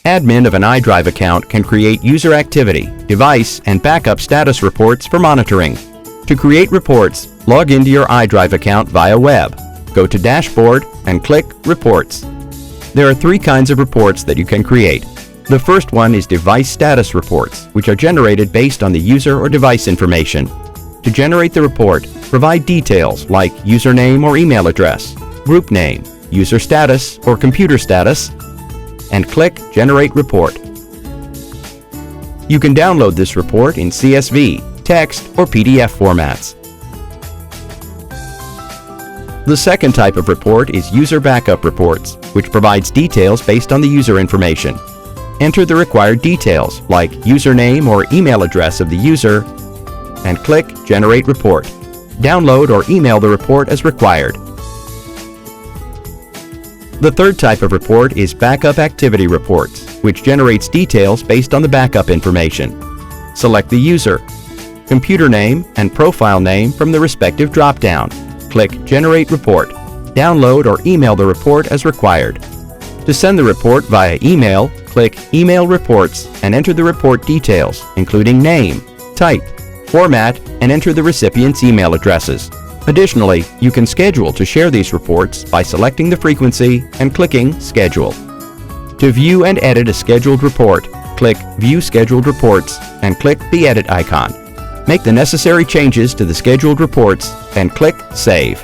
Admin of an iDrive account can create user activity, device, and backup status reports for monitoring. To create reports, log into your iDrive account via web. Go to Dashboard and click Reports. There are 3 kinds of reports that you can create. The first one is device status reports, which are generated based on the user or device information. To generate the report, provide details like username or email address, group name, user status or computer status, and click Generate Report. You can download this report in CSV, text, or PDF formats. The second type of report is user backup reports, which provides details based on the user information. Enter the required details like username or email address of the user and click Generate Report. Download or email the report as required. The third type of report is Backup Activity Reports, which generates details based on the backup information. Select the user, computer name, and profile name from the respective drop-down. Click Generate Report. Download or email the report as required. To send the report via email, click Email Reports and enter the report details, including name, type, format, and enter the recipient's email addresses. Additionally, you can schedule to share these reports by selecting the frequency and clicking Schedule. To view and edit a scheduled report, click View Scheduled Reports and click the Edit icon. Make the necessary changes to the scheduled reports and click Save.